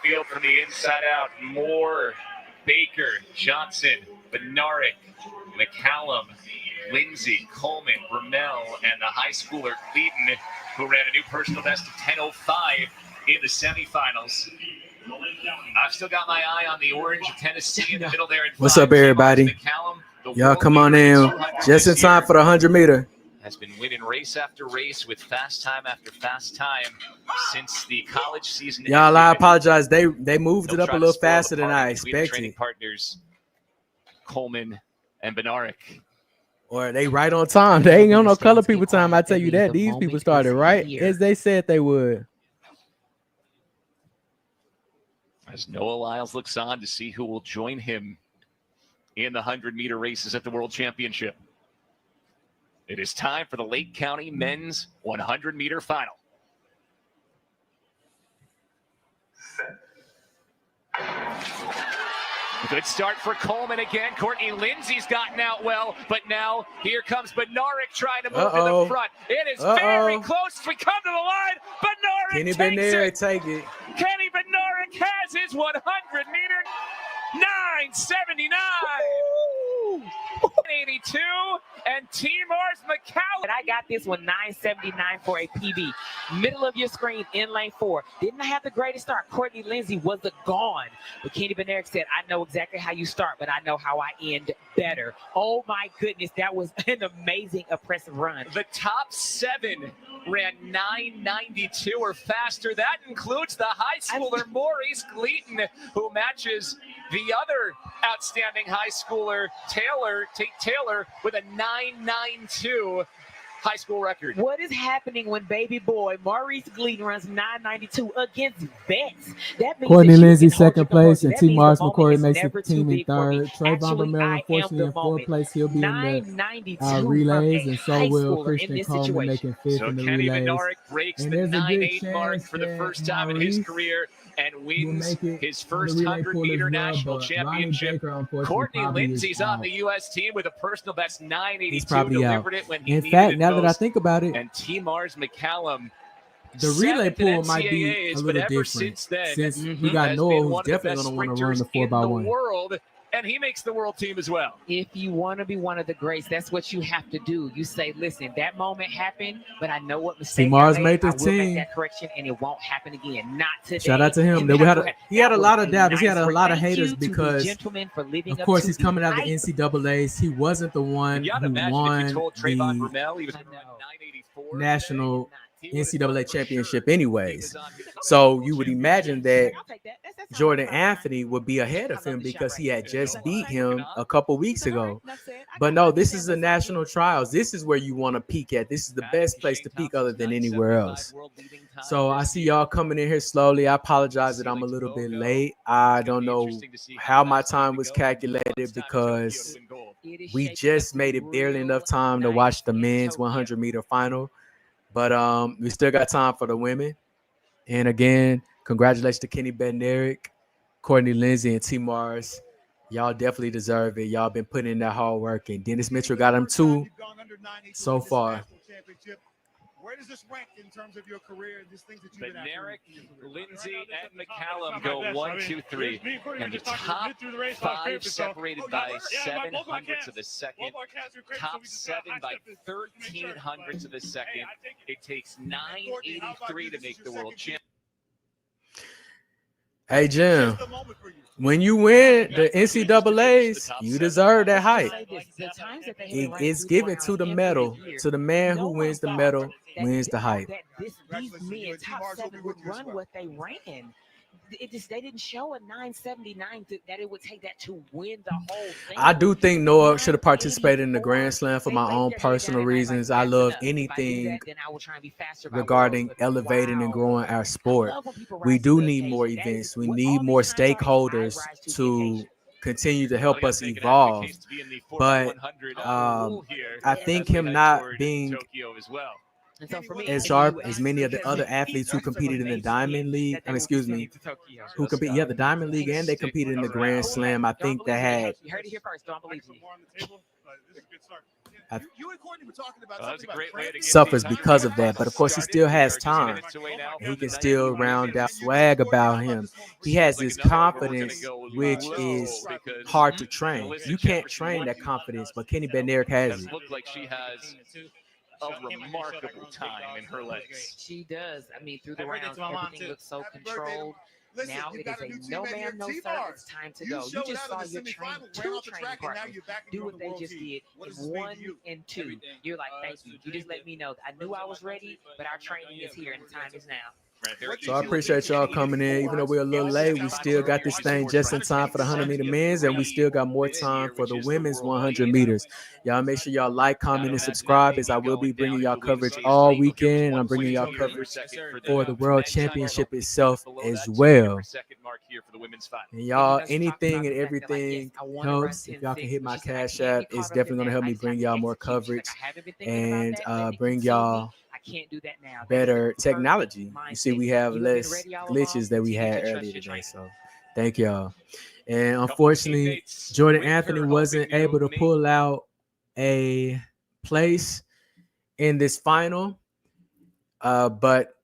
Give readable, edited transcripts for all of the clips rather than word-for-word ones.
field from the inside out. Moore, Baker, Johnson, Bednarik, McCallum, Lindsay, Coleman, Ramel, and the high schooler Cleaton, who ran a new personal best of 10:05 in the semifinals. I've still got my eye on the orange of Tennessee in the middle there. What's up, everybody? Y'all come on in just in time for the 100-meter. Has been winning race after race with fast time after fast time since the college season. Y'all, I apologize. They moved it up a little faster than I expected. Training partners Coleman and Bednarik. Or they right on time. They ain't on no color people time. I tell you that. These people started right as they said they would. As Noah Lyles looks on to see who will join him in the 100-meter races at the World Championship. It is time for the Lake County men's 100-meter final. Good start for Coleman again. Courtney Lindsay's gotten out well, but now here comes Bednarik trying to move to the front. It is very close. We come to the line. Bednarik Kenny takes Bednarik it. Take it. Kenny Bednarik has his 100-meter 9:79. 82 and T-Mars McCallum. And I got this one 9:79 for a PB. Middle of your screen in lane 4. Didn't have the greatest start. Courtney Lindsay was gone. But Kenny Bednarik said, I know exactly how you start, but I know how I end better. Oh my goodness, that was an amazing, impressive run. The top 7 ran 9:92 or faster. That includes the high schooler Maurice Gleaton, who matches the other outstanding high schooler Tate Taylor with a 9:92 high school record. What is happening when baby boy Maurice Gleaton runs 9:92 against vets? That means Courtney Lindsay second place, and T. Mars McCory makes the team in third. Trayvon Ramel, unfortunately, in fourth place. He'll be in the relays, and so will Christian Coleman making fifth in the Kenny relays. Bednarik breaks the 9:8 mark for the first time in his career and wins his first 100-meter national championship. Courtney Lindsay's on the U.S. team with a personal best 9:82. Delivered it when he in needed fact, it now that I most. think about it, And T-Mars McCallum, the relay pool might be a little different since we got Noah, who's definitely going to want to run the 4x1 world, and he makes the world team as well. If you want to be one of the greats, that's what you have to do. You say, listen, that moment happened, but I know what mistake Mars I made made. this I will team. make that correction, and it won't happen again. Not today. Shout out to him. He had a lot of doubters. He had a lot of haters because, of course, he's coming out of the NCAAs. He wasn't the one who won the national NCAA championship anyways. So you would imagine that Jordan Anthony would be ahead of him because he had just beat him a couple weeks ago. But no, this is the national trials. This is where you want to peak at. This is the best place to peak other than anywhere else. So I see y'all coming in here slowly. I apologize that I'm a little bit late. I don't know how my time was calculated because we just made it barely enough time to watch the men's 100-meter final. But we still got time for the women. And again, congratulations to Kenny Bednarik, Courtney Lindsay, and T. Mars. Y'all definitely deserve it. Y'all been putting in that hard work. And Dennis Mitchell got them 2 so far. Where does this rank in terms of your career and these things that you've been Bednarik, Lindsay, and McCallum go 1, 2, 3. And the top 5 separated by 7 hundredths of a second. Top 7 by 13 hundredths of a second. It takes 9:83 to make the world champion. Hey, Jim, when you win the NCAAs, you deserve that hype. It's given to the medal. To the man who wins the medal wins the hype. These men, top 7, would run what they ran. They didn't show a 9:79 that it would take that to win the whole thing. I do think Noah should have participated in the Grand Slam for my own personal reasons. I love anything regarding elevating and growing our sport. We do need more events. We need more stakeholders to continue to help us evolve. But I think him not being And so for me, as sharp as many of the other athletes who competed in the Diamond League. I mean, excuse me, who compete? Yeah, the Diamond League, and they competed in the Grand Slam. I think that had. You heard it here first. Don't believe me. You and Courtney were talking about something about suffers because of that, but of course he still has time. He can still round out swag about him. He has this confidence, which is hard to train. You can't train that confidence, but Kenny Bednarik has it. Looked like she has a remarkable time in her legs. She does. I mean, through the rounds, everything looks so controlled. Listen, now it is a no ma'am, no sir. It's time to go. You just saw your two training partners do what they just did in 1 and 2. You're like, thank you. You just let me know. I knew I was ready, but our training is here and the time is now. So I appreciate y'all coming in. Even though we're a little late, we still got this thing just in time for the 100-meter men's, and we still got more time for the women's 100 meters. Y'all make sure y'all like, comment, and subscribe, as I will be bringing y'all coverage all weekend. And I'm bringing y'all coverage for the World Championship itself as well. And y'all, anything and everything helps. If y'all can hit my Cash App, it's definitely going to help me bring y'all more coverage and bring y'all can't do that now. Better technology. You see, we have less glitches that we had earlier today. So thank y'all. And unfortunately, Jordan Anthony wasn't able to pull out a place in this final. But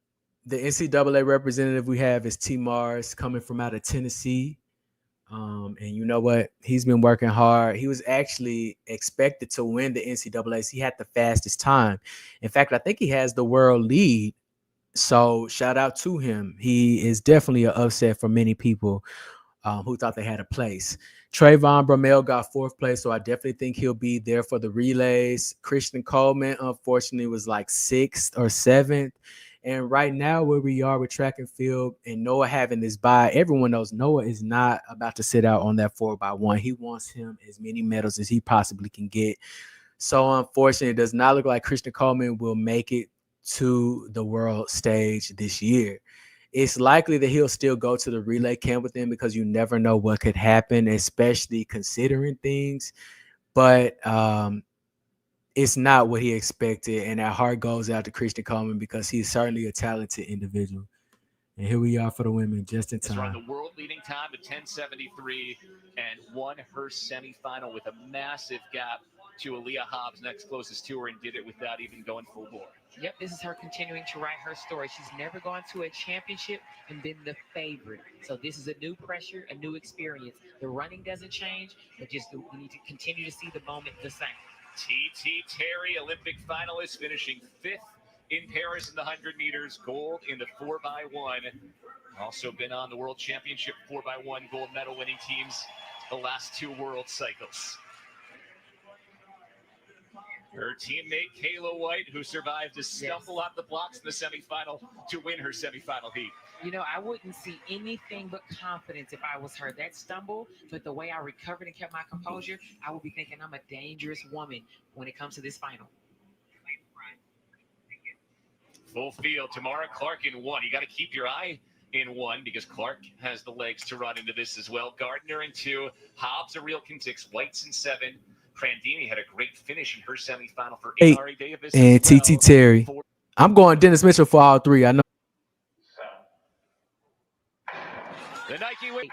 the NCAA representative we have is T. Mars, coming from out of Tennessee. And you know what? He's been working hard. He was actually expected to win the NCAAs. He had the fastest time. In fact, I think he has the world lead. So shout out to him. He is definitely an upset for many people who thought they had a place. Trayvon Bromell got 4th place, so I definitely think he'll be there for the relays. Christian Coleman, unfortunately, was like 6th or 7th. And right now, where we are with track and field and Noah having this bye, everyone knows Noah is not about to sit out on that 4x1. He wants him as many medals as he possibly can get. So unfortunately, it does not look like Christian Coleman will make it to the world stage this year. It's likely that he'll still go to the relay camp with them, because you never know what could happen, especially considering things. But it's not what he expected, and our heart goes out to Christian Coleman, because he's certainly a talented individual. And here we are for the women, just in time. Run the world leading time to 10:73 and won her semifinal with a massive gap to Aaliyah Hobbs, next closest to her, and did it without even going full bore. Yep, this is her continuing to write her story. She's never gone to a championship and been the favorite. So this is a new pressure, a new experience. The running doesn't change, but just we need to continue to see the moment the same. T.T. Terry, Olympic finalist, finishing 5th in Paris in the 100 meters, gold in the 4x1. Also been on the World Championship 4x1 gold medal winning teams the last 2 world cycles. Her teammate, Kayla White, who survived a stumble off the blocks in the semifinal to win her semifinal heat. You know, I wouldn't see anything but confidence if I was her. That stumble, but the way I recovered and kept my composure, I would be thinking I'm a dangerous woman when it comes to this final. Full field. Tamara Clark in 1. You got to keep your eye in 1, because Clark has the legs to run into this as well. Gardner in 2. Hobbs a real Kintix. White's in 7. Prandini had a great finish in her semifinal for 8. Davis. And T.T. Terry. I'm going Dennis Mitchell for all 3. I know. The Nike win.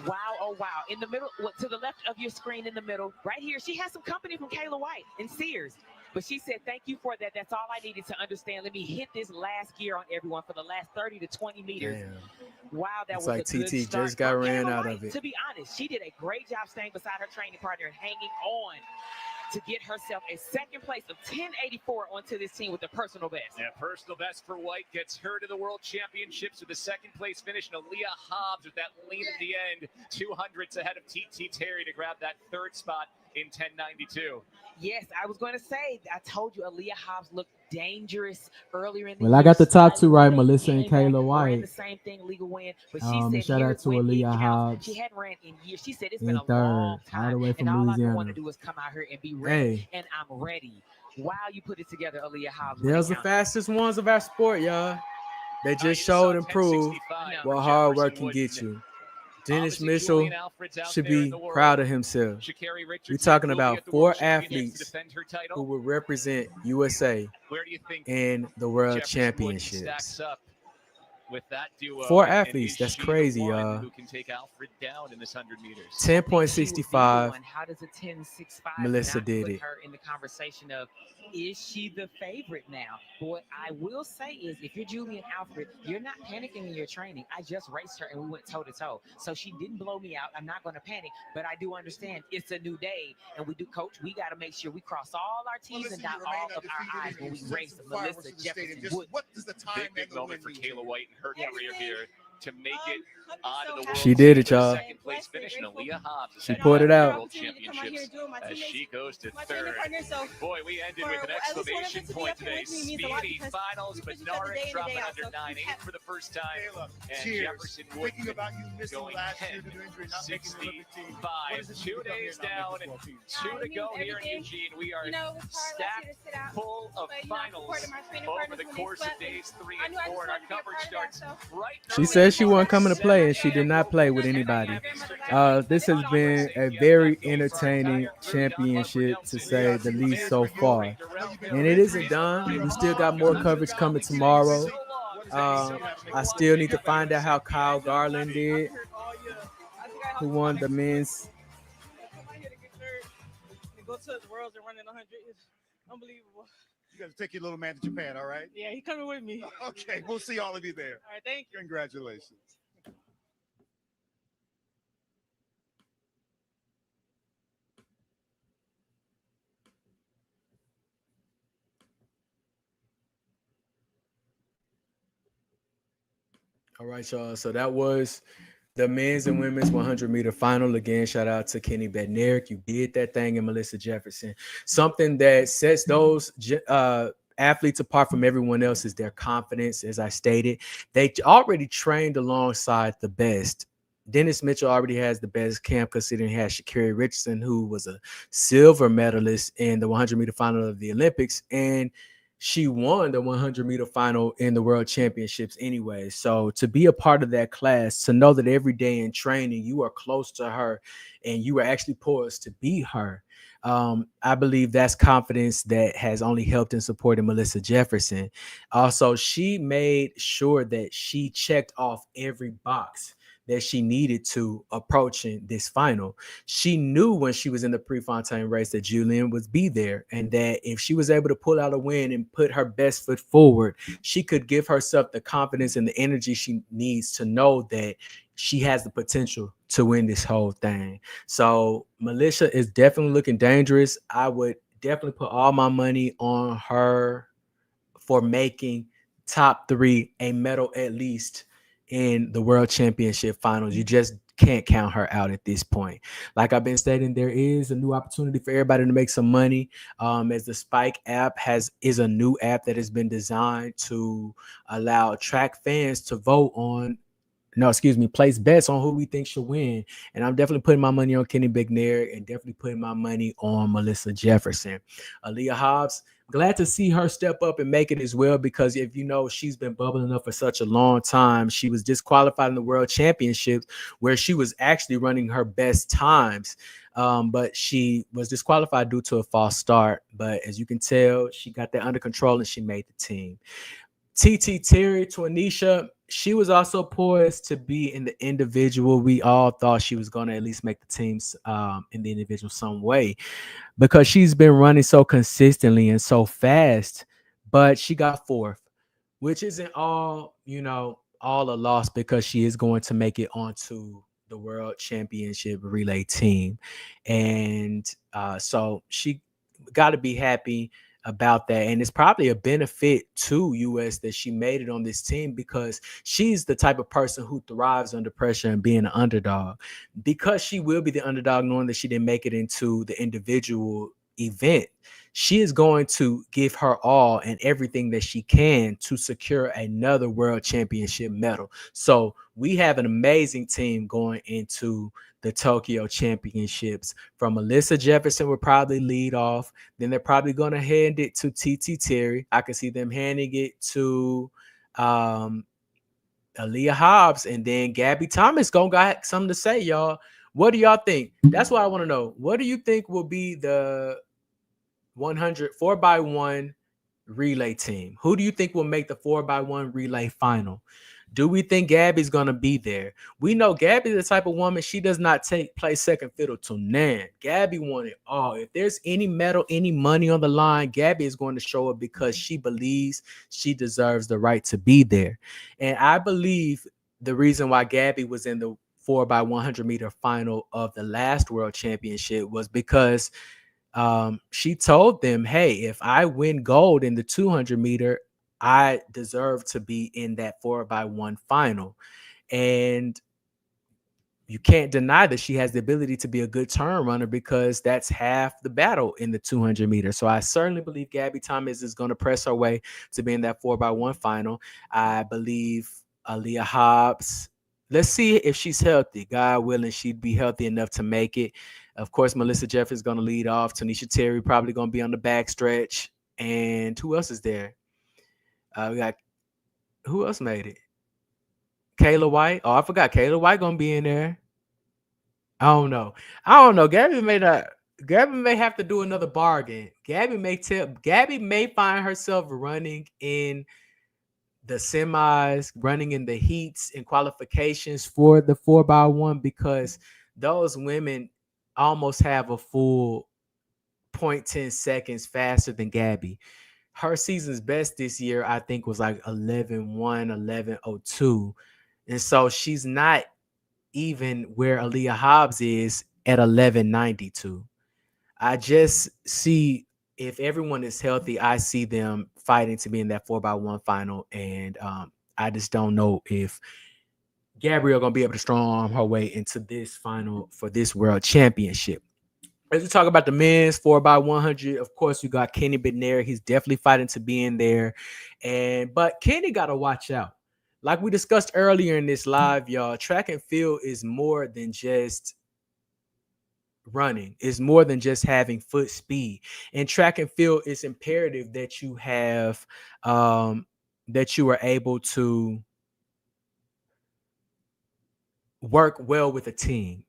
Wow, oh wow. In the middle, to the left of your screen in the middle, right here, she has some company from Kayla White and Sears. But she said, thank you for that. That's all I needed to understand. Let me hit this last gear on everyone for the last 30 to 20 meters. Damn. Wow, that was like a good TT start. Just got ran out of it. To be honest, she did a great job staying beside her training partner and hanging on to get herself a 2nd place of 10.84 onto this team with a personal best. Yeah, personal best for White gets her to the World Championships with a 2nd place finish. And Aaliyah Hobbs with that lean at the end, 200s ahead of T.T. Terry to grab that 3rd spot in 10.92. Yes, I was going to say, I told you Aaliyah Hobbs looked dangerous earlier in the Well, I got the top 2 right, Melissa and Kayla White. The same thing, legal win. But she said, shout out to Aaliyah Hobbs. She hadn't ran in years. She said it's been a 3rd, long time. all the way from and all Louisiana. I want to do is come out here and be ready. And I'm ready. Wow, you put it together, Aaliyah Hobbs. They're the fastest ones of our sport, y'all. They just showed and proved what hard work can get you. Dennis Mitchell should be proud of himself. We're talking about 4 athletes who will represent USA in the World Championships. With that duo, 4 athletes. That's crazy, y'all. Who can take Alfred down in this 100 meters? 10.65. How does a 10.65 Melissa not did put it. her in the conversation of, is she the favorite now? But what I will say is, if you're Julian Alfred, you're not panicking in your training. I just raced her and we went toe to toe, so she didn't blow me out. I'm not going to panic, but I do understand it's a new day, and we do, coach. We got to make sure we cross all our T's and dot all of our I's when we race Melissa Jefferson Wood. What does the time Big moment for Kayla White and her career here to make it onto the world. She did it, y'all. Second place finish, and Aaliyah Hobbs. She pulled it out. World Championships as she goes to third. Boy, we ended with an exclamation point today. Speedy finals, but Narick dropping under 9.8 for the first time. And Jefferson Wood going 10.65. 2 days down, 2 to go here in Eugene. We are stacked full of finals over the course of days 3 and 4. And our coverage starts right now. She said she wasn't coming to play, and she did not play with anybody. This has been a very entertaining championship, to say the least, so far. And it isn't done. We still got more coverage coming tomorrow. I still need to find out how Kyle Garland did, who won the men's. Go to the worlds and run in 100 is unbelievable. You got to take your little man to Japan, all right? Yeah, he's coming with me. Okay, we'll see all of you there. All right, thank you. Congratulations. All right, y'all. So that was the men's and women's 100-meter final. Again, shout out to Kenny Bednarik. You did that thing, and Melissa Jefferson. Something that sets those athletes apart from everyone else is their confidence. As I stated, they already trained alongside the best. Dennis Mitchell already has the best camp, considering he has Sha'Carri Richardson, who was a silver medalist in the 100-meter final of the Olympics, and she won the 100-meter final in the World Championships anyway. So to be a part of that class, to know that every day in training you are close to her and you are actually poised to beat her, I believe that's confidence that has only helped in supporting Melissa Jefferson. Also, she made sure that she checked off every box that she needed to approaching this final. She knew when she was in the Prefontaine race that Julian would be there, and that if she was able to pull out a win and put her best foot forward, she could give herself the confidence and the energy she needs to know that she has the potential to win this whole thing. So Melissa is definitely looking dangerous. I would definitely put all my money on her for making top 3, a medal at least, in the World Championship finals. You just can't count her out at this point. Like I've been stating, there is a new opportunity for everybody to make some money. As the Spike app is a new app that has been designed to allow track fans to place bets on who we think should win. And I'm definitely putting my money on Kenny Bednarik and definitely putting my money on Melissa Jefferson. Aaliyah Hobbs, glad to see her step up and make it as well, because if you know, she's been bubbling up for such a long time. She was disqualified in the World Championships where she was actually running her best times, but she was disqualified due to a false start. But as you can tell, she got that under control and she made the team. TT Terry, Twanisha, she was also poised to be in the individual. We all thought she was going to at least make the teams in the individual some way, because she's been running so consistently and so fast. But she got 4th, which isn't all a loss, because she is going to make it onto the World Championship relay team. And so she got to be happy about that, and it's probably a benefit to US that she made it on this team, because she's the type of person who thrives under pressure and being an underdog. Because she will be the underdog, knowing that she didn't make it into the individual event, she is going to give her all and everything that she can to secure another World Championship medal. So we have an amazing team going into the Tokyo Championships. From Melissa Jefferson will probably lead off. Then they're probably going to hand it to TT Terry. I can see them handing it to Aaliyah Hobbs, and then Gabby Thomas gonna got something to say, y'all. What do y'all think? That's what I want to know. What do you think will be the 100 4x1 relay team? Who do you think will make the 4x1 relay final? Do we think Gabby's gonna be there? We know Gabby's the type of woman, she does not play second fiddle to none. Gabby won it all. If there's any medal, any money on the line, Gabby is going to show up because she believes she deserves the right to be there. And I believe the reason why Gabby was in the 4x100 meter final of the last world championship was because she told them, hey, if I win gold in the 200 meter, I deserve to be in that 4x1 final. And you can't deny that she has the ability to be a good turn runner because that's half the battle in the 200 meter. So I certainly believe Gabby Thomas is going to press her way to be in that 4x1 final. I believe Aaliyah Hobbs, let's see if she's healthy. God willing, she'd be healthy enough to make it. Of course, Melissa Jeffrey is going to lead off. Tanisha Terry probably going to be on the back stretch. And who else is there? We got, who else made it? Kayla White. Oh, I forgot. Kayla White going to be in there. I don't know. Gabby may have to do another bargain. Gabby may find herself running in the semis, running in the heats and qualifications for the 4x1 because those women almost have a full 0.10 seconds faster than Gabby. Her season's best this year, I think, was like 11:1, 11:02. And so she's not even where Aaliyah Hobbs is at 11:92. I just see, if everyone is healthy, I see them fighting to be in that 4x1 final. And I just don't know if Gabrielle gonna be able to strong arm her way into this final for this world championship. As we talk about the men's 4x100, of course, you got Kenny Bednarik. He's definitely fighting to be in there. But Kenny got to watch out. Like we discussed earlier in this live, y'all, track and field is more than just running. It's more than just having foot speed. In track and field, it's imperative that you have that you are able to work well with a team,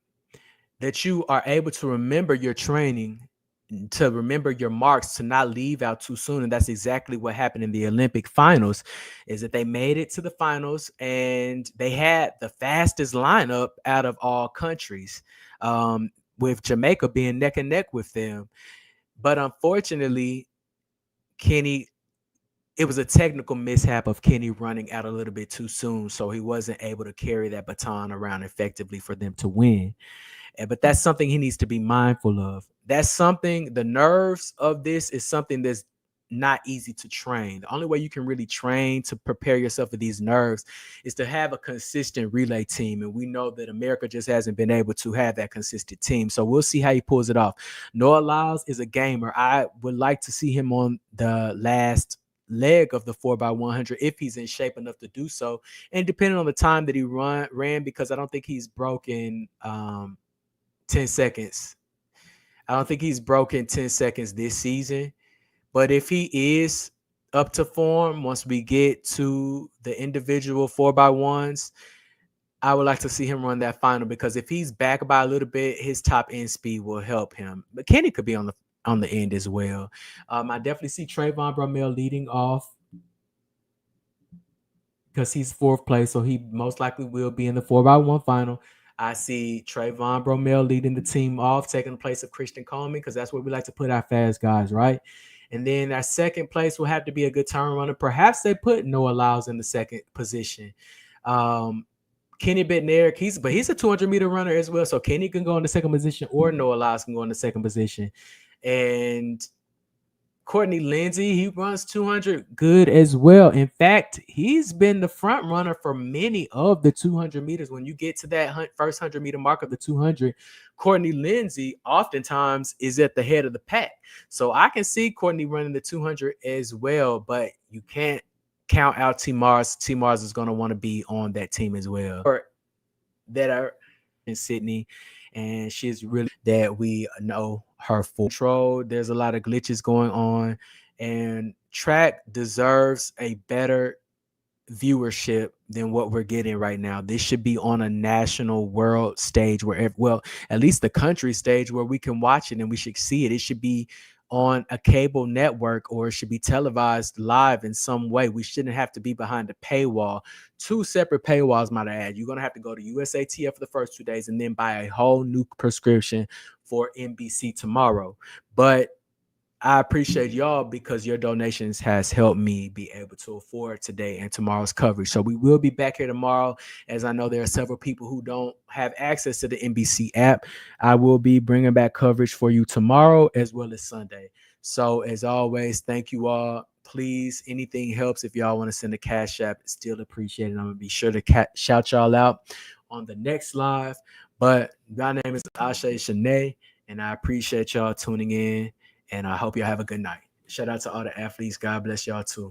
that you are able to remember your training, to remember your marks, to not leave out too soon. And that's exactly what happened in the Olympic finals, is that they made it to the finals and they had the fastest lineup out of all countries, with Jamaica being neck and neck with them. But unfortunately, it was a technical mishap of Kenny running out a little bit too soon. So he wasn't able to carry that baton around effectively for them to win. But that's something he needs to be mindful of. That's something, the nerves of this is something that's not easy to train. The only way you can really train to prepare yourself for these nerves is to have a consistent relay team. And we know that America just hasn't been able to have that consistent team. So we'll see how he pulls it off. Noah Lyles is a gamer. I would like to see him on the last leg of the 4x100 if he's in shape enough to do so. And depending on the time that he ran, because I don't think he's broken 10 seconds. I don't think he's broken 10 seconds this season. But if he is up to form, once we get to the individual 4x1s, I would like to see him run that final, because if he's back by a little bit, his top end speed will help him. But Kenny could be on the end as well. I definitely see Trayvon Bromell leading off because he's fourth place, so he most likely will be in the 4x1 final. I see Trayvon Bromell leading the team off, taking the place of Christian Coleman, because that's where we like to put our fast guys, right? And then our second place will have to be a good turn runner. Perhaps they put Noah Lyles in the second position. Kenny Bednarik, he's a 200-meter runner as well, so Kenny can go in the second position, or Noah Lyles can go in the second position. And Courtney Lindsay, he runs 200 good as well. In fact, he's been the front runner for many of the 200 meters. When you get to that first 100-meter mark of the 200, Courtney Lindsay oftentimes is at the head of the pack. So I can see Courtney running the 200 as well, but you can't count out T. Mars. T. Mars is going to want to be on that team as well. That are in Sydney, and she's really that we know her full control. There's a lot of glitches going on, and track deserves a better viewership than what we're getting right now. This should be on a national world stage where, well, at least the country stage where we can watch it and we should see it. It should be on a cable network, or it should be televised live in some way. We shouldn't have to be behind a paywall. 2 separate paywalls, might I add. You're going to have to go to USATF for the first 2 days and then buy a whole new prescription for NBC tomorrow. But I appreciate y'all because your donations has helped me be able to afford today and tomorrow's coverage. So we will be back here tomorrow, as I know there are several people who don't have access to the NBC app. I will be bringing back coverage for you tomorrow as well as Sunday. So as always, thank you all. Please, anything helps. If y'all want to send a Cash App, it's still appreciated. I'm going to be sure to shout y'all out on the next live. But my name is Cashapp XChaney, and I appreciate y'all tuning in. And I hope y'all have a good night. Shout out to all the athletes. God bless y'all too.